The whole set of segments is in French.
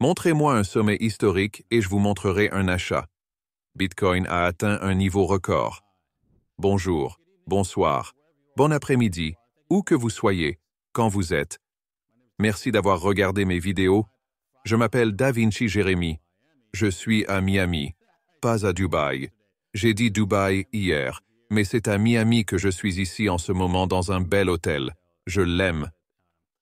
Montrez-moi un sommet historique et je vous montrerai un achat. Bitcoin a atteint un niveau record. Bonjour, bonsoir, bon après-midi, où que vous soyez, quand vous êtes. Merci d'avoir regardé mes vidéos. Je m'appelle Da Vinci Jérémy. Je suis à Miami, pas à Dubaï. J'ai dit Dubaï hier, mais c'est à Miami que je suis ici en ce moment dans un bel hôtel. Je l'aime.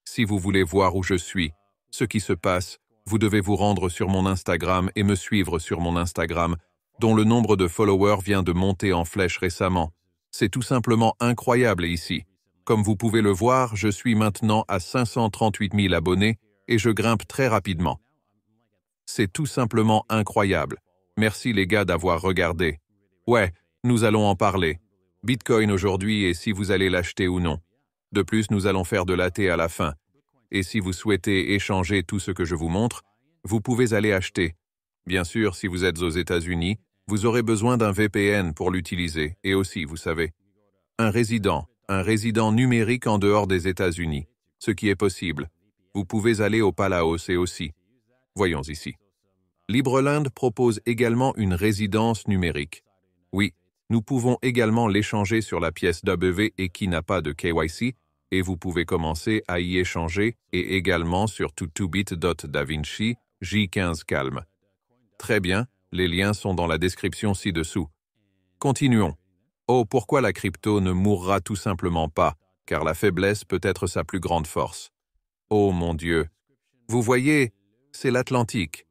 Si vous voulez voir où je suis, ce qui se passe, vous devez vous rendre sur mon Instagram et me suivre sur mon Instagram, dont le nombre de followers vient de monter en flèche récemment. C'est tout simplement incroyable ici. Comme vous pouvez le voir, je suis maintenant à 538 000 abonnés et je grimpe très rapidement. C'est tout simplement incroyable. Merci les gars d'avoir regardé. Ouais, nous allons en parler. Bitcoin aujourd'hui et si vous allez l'acheter ou non. De plus, nous allons faire de l'AT à la fin. Et si vous souhaitez échanger tout ce que je vous montre, vous pouvez aller acheter. Bien sûr, si vous êtes aux États-Unis, vous aurez besoin d'un VPN pour l'utiliser, et aussi, vous savez, un résident numérique en dehors des États-Unis, ce qui est possible. Vous pouvez aller au Palaos et aussi. Voyons ici. Libreland propose également une résidence numérique. Oui, nous pouvons également l'échanger sur la pièce W et qui n'a pas de KYC, et vous pouvez commencer à y échanger et également sur tutubit.davinci J15 Calme. Très bien, les liens sont dans la description ci-dessous. Continuons. Oh, pourquoi la crypto ne mourra tout simplement pas, car la faiblesse peut être sa plus grande force. Oh mon Dieu. Vous voyez, c'est l'Atlantique.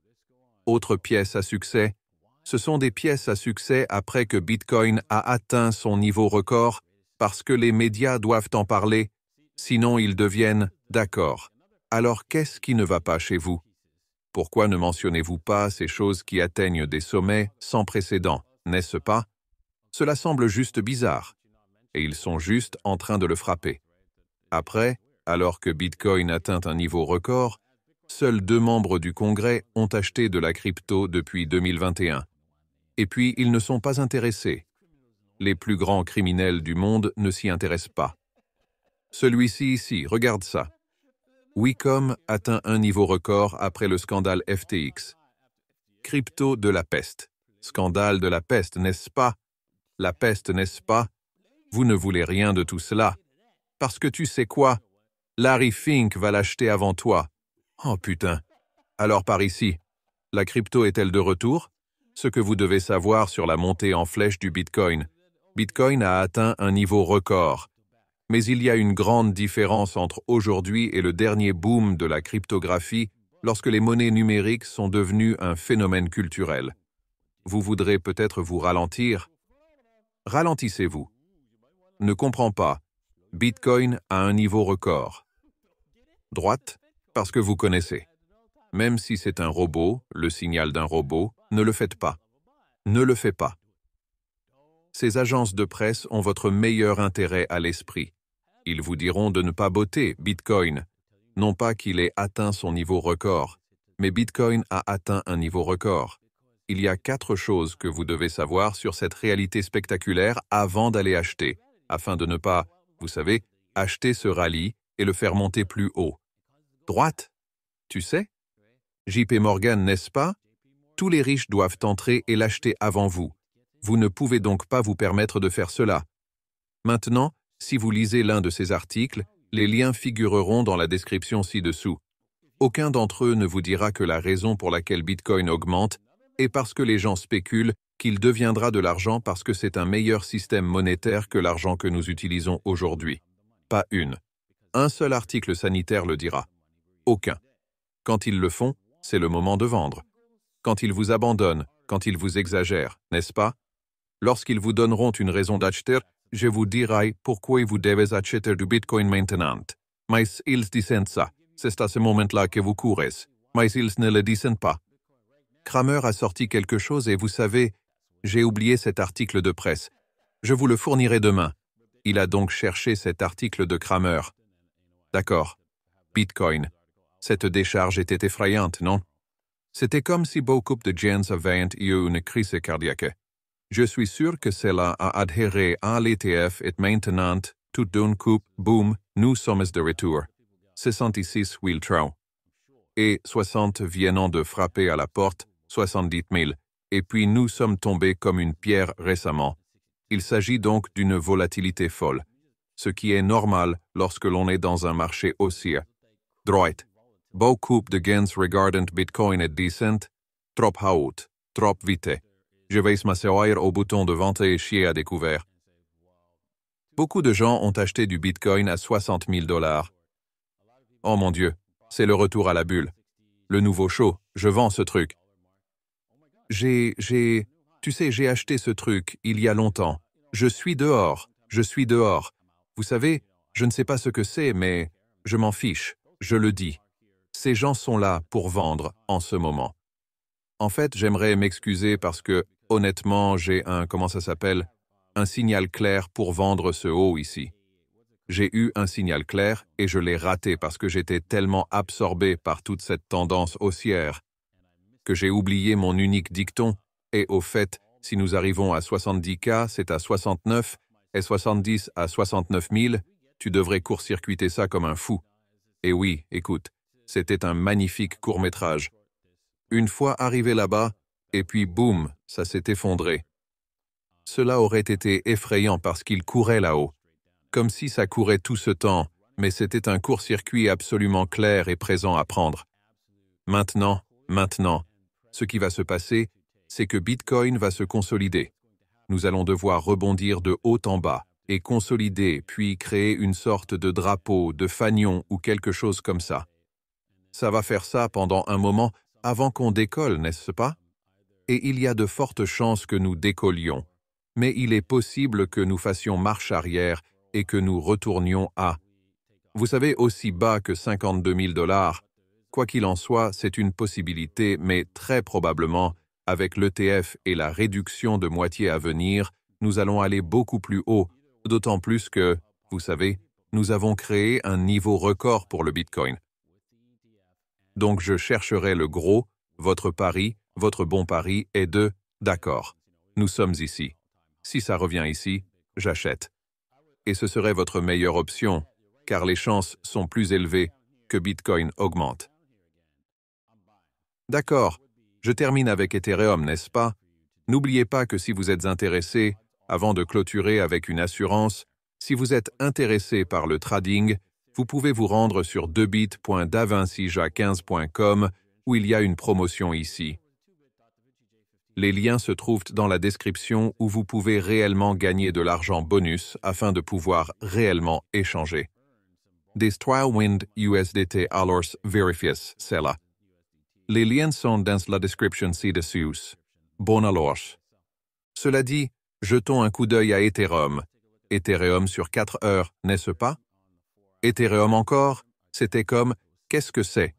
Autre pièce à succès. Ce sont des pièces à succès après que Bitcoin a atteint son niveau record, parce que les médias doivent en parler, sinon ils deviennent d'accord. Alors qu'est-ce qui ne va pas chez vous? Pourquoi ne mentionnez-vous pas ces choses qui atteignent des sommets sans précédent, n'est-ce pas? Cela semble juste bizarre, et ils sont juste en train de le frapper. Après, alors que Bitcoin atteint un niveau record, seuls 2 membres du Congrès ont acheté de la crypto depuis 2021. Et puis, ils ne sont pas intéressés. Les plus grands criminels du monde ne s'y intéressent pas. Celui-ci ici, regarde ça. Wicom atteint un niveau record après le scandale FTX. Crypto de la peste. Scandale de la peste, n'est-ce pas? La peste, n'est-ce pas? Vous ne voulez rien de tout cela. Parce que tu sais quoi? Larry Fink va l'acheter avant toi. Oh putain. Alors par ici, la crypto est-elle de retour? Ce que vous devez savoir sur la montée en flèche du Bitcoin. Bitcoin a atteint un niveau record. Mais il y a une grande différence entre aujourd'hui et le dernier boom de la cryptographie lorsque les monnaies numériques sont devenues un phénomène culturel. Vous voudrez peut-être vous ralentir? Ralentissez-vous. Ne comprends pas. Bitcoin a un niveau record. Droite, parce que vous connaissez. Même si c'est un robot, le signal d'un robot, ne le faites pas. Ne le faites pas. Ces agences de presse ont votre meilleur intérêt à l'esprit. Ils vous diront de ne pas botter Bitcoin. Non pas qu'il ait atteint son niveau record, mais Bitcoin a atteint un niveau record. Il y a 4 choses que vous devez savoir sur cette réalité spectaculaire avant d'aller acheter, afin de ne pas, vous savez, acheter ce rallye et le faire monter plus haut. Droite, tu sais? JP Morgan, n'est-ce pas? Tous les riches doivent entrer et l'acheter avant vous. Vous ne pouvez donc pas vous permettre de faire cela. Maintenant, si vous lisez l'un de ces articles, les liens figureront dans la description ci-dessous. Aucun d'entre eux ne vous dira que la raison pour laquelle Bitcoin augmente est parce que les gens spéculent qu'il deviendra de l'argent parce que c'est un meilleur système monétaire que l'argent que nous utilisons aujourd'hui. Pas une. Un seul article sanitaire le dira. Aucun. Quand ils le font, c'est le moment de vendre. Quand ils vous abandonnent, quand ils vous exagèrent, n'est-ce pas? Lorsqu'ils vous donneront une raison d'acheter, je vous dirai pourquoi vous devez acheter du Bitcoin maintenant. Mais ils disent ça. C'est à ce moment-là que vous courez. Mais ils ne le disent pas. Cramer a sorti quelque chose et vous savez, j'ai oublié cet article de presse. Je vous le fournirai demain. Il a donc cherché cet article de Cramer. D'accord. Bitcoin. Cette décharge était effrayante, non? C'était comme si beaucoup de gens avaient eu une crise cardiaque. Je suis sûr que cela a adhéré à l'ETF et maintenant, tout d'un coup, boum, nous sommes de retour. 66 Will Trow. et 60 viennent de frapper à la porte, 70 000, et puis nous sommes tombés comme une pierre récemment. Il s'agit donc d'une volatilité folle, ce qui est normal lorsque l'on est dans un marché haussier. Droit. Beaucoup de gains regardant Bitcoin et descent, trop haute, trop vite. Je vais m'asseoir au bouton de vente et chier à découvert. Beaucoup de gens ont acheté du Bitcoin à 60 000 $. Oh mon Dieu, c'est le retour à la bulle. Le nouveau show, je vends ce truc. Tu sais, j'ai acheté ce truc il y a longtemps. Je suis dehors. Vous savez, je ne sais pas ce que c'est, mais je m'en fiche, je le dis. Ces gens sont là pour vendre en ce moment. En fait, j'aimerais m'excuser parce que, honnêtement, j'ai un signal clair pour vendre ce haut ici. J'ai eu un signal clair et je l'ai raté parce que j'étais tellement absorbé par toute cette tendance haussière que j'ai oublié mon unique dicton, et au fait, si nous arrivons à 70K, c'est à 69, et 70 à 69 000, tu devrais court-circuiter ça comme un fou. Et oui, écoute, c'était un magnifique court-métrage. Une fois arrivé là-bas, et puis boum, ça s'est effondré. Cela aurait été effrayant parce qu'il courait là-haut. Comme si ça courait tout ce temps, mais c'était un court-circuit absolument clair et présent à prendre. Maintenant, ce qui va se passer, c'est que Bitcoin va se consolider. Nous allons devoir rebondir de haut en bas et consolider, puis créer une sorte de drapeau, de fanion ou quelque chose comme ça. Ça va faire ça pendant un moment avant qu'on décolle, n'est-ce pas? Et il y a de fortes chances que nous décollions. Mais il est possible que nous fassions marche arrière et que nous retournions à, vous savez, aussi bas que 52 000 $. Quoi qu'il en soit, c'est une possibilité, mais très probablement, avec l'ETF et la réduction de moitié à venir, nous allons aller beaucoup plus haut, d'autant plus que, vous savez, nous avons créé un niveau record pour le Bitcoin. Donc je chercherai le gros, votre bon pari est de « d'accord, nous sommes ici. Si ça revient ici, j'achète. » Et ce serait votre meilleure option, car les chances sont plus élevées que Bitcoin augmente. D'accord, je termine avec Ethereum, n'est-ce pas? N'oubliez pas que si vous êtes intéressé, avant de clôturer avec une assurance, si vous êtes intéressé par le trading, vous pouvez vous rendre sur debit.davincija15.com où il y a une promotion ici. Les liens se trouvent dans la description où vous pouvez réellement gagner de l'argent bonus afin de pouvoir réellement échanger. Des Wind USDT alors verifies cela. Les liens sont dans la description ci-dessous. Bon alors. Cela dit, jetons un coup d'œil à Ethereum. Ethereum sur 4 heures, n'est-ce pas? Ethereum encore, c'était comme « qu'est-ce que c'est ?»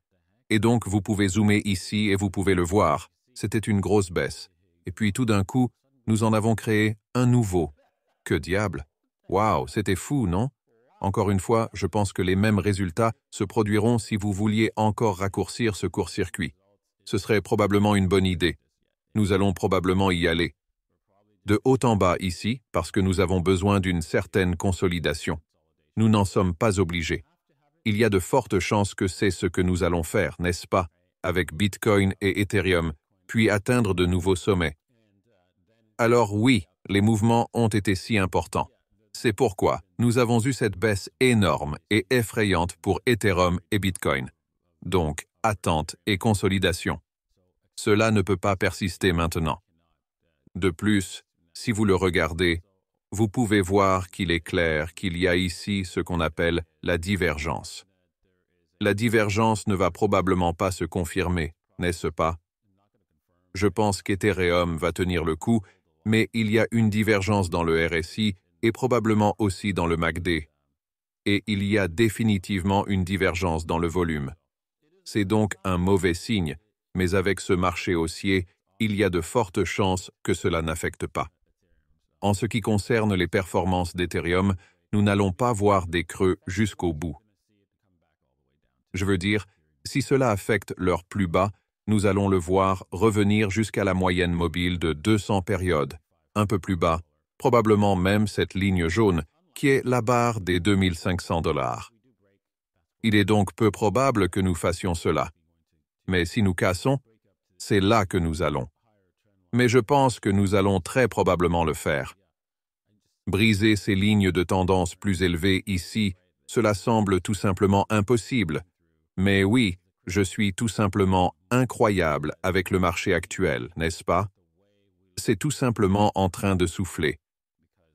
Et donc vous pouvez zoomer ici et vous pouvez le voir. C'était une grosse baisse. Et puis tout d'un coup, nous en avons créé un nouveau. Que diable? Waouh, c'était fou, non? Encore une fois, je pense que les mêmes résultats se produiront si vous vouliez encore raccourcir ce court-circuit. Ce serait probablement une bonne idée. Nous allons probablement y aller. De haut en bas ici, parce que nous avons besoin d'une certaine consolidation. Nous n'en sommes pas obligés. Il y a de fortes chances que c'est ce que nous allons faire, n'est-ce pas, avec Bitcoin et Ethereum, puis atteindre de nouveaux sommets. Alors oui, les mouvements ont été si importants. C'est pourquoi nous avons eu cette baisse énorme et effrayante pour Ethereum et Bitcoin. Donc, attente et consolidation. Cela ne peut pas persister maintenant. De plus, si vous le regardez, vous pouvez voir qu'il est clair qu'il y a ici ce qu'on appelle la divergence. La divergence ne va probablement pas se confirmer, n'est-ce pas? Je pense qu'Ethereum va tenir le coup, mais il y a une divergence dans le RSI et probablement aussi dans le MACD. Et il y a définitivement une divergence dans le volume. C'est donc un mauvais signe, mais avec ce marché haussier, il y a de fortes chances que cela n'affecte pas. En ce qui concerne les performances d'Ethereum, nous n'allons pas voir des creux jusqu'au bout. Je veux dire, si cela affecte leur plus bas, nous allons le voir revenir jusqu'à la moyenne mobile de 200 périodes, un peu plus bas, probablement même cette ligne jaune, qui est la barre des 2500 $. Il est donc peu probable que nous fassions cela. Mais si nous cassons, c'est là que nous allons. Mais je pense que nous allons très probablement le faire. Briser ces lignes de tendance plus élevées ici, cela semble tout simplement impossible. Mais oui, je suis tout simplement incroyable avec le marché actuel, n'est-ce pas? C'est tout simplement en train de souffler.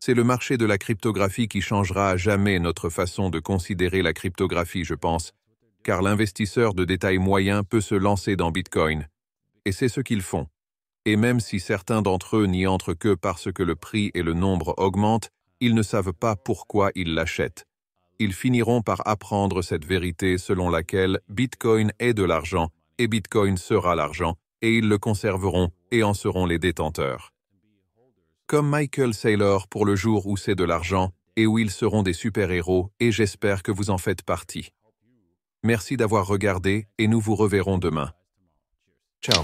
C'est le marché de la cryptographie qui changera à jamais notre façon de considérer la cryptographie, je pense, car l'investisseur de détail moyen peut se lancer dans Bitcoin. Et c'est ce qu'ils font. Et même si certains d'entre eux n'y entrent que parce que le prix et le nombre augmentent, ils ne savent pas pourquoi ils l'achètent. Ils finiront par apprendre cette vérité selon laquelle Bitcoin est de l'argent et Bitcoin sera l'argent, et ils le conserveront et en seront les détenteurs. Comme Michael Saylor pour le jour où c'est de l'argent et où ils seront des super-héros, et j'espère que vous en faites partie. Merci d'avoir regardé et nous vous reverrons demain. Ciao.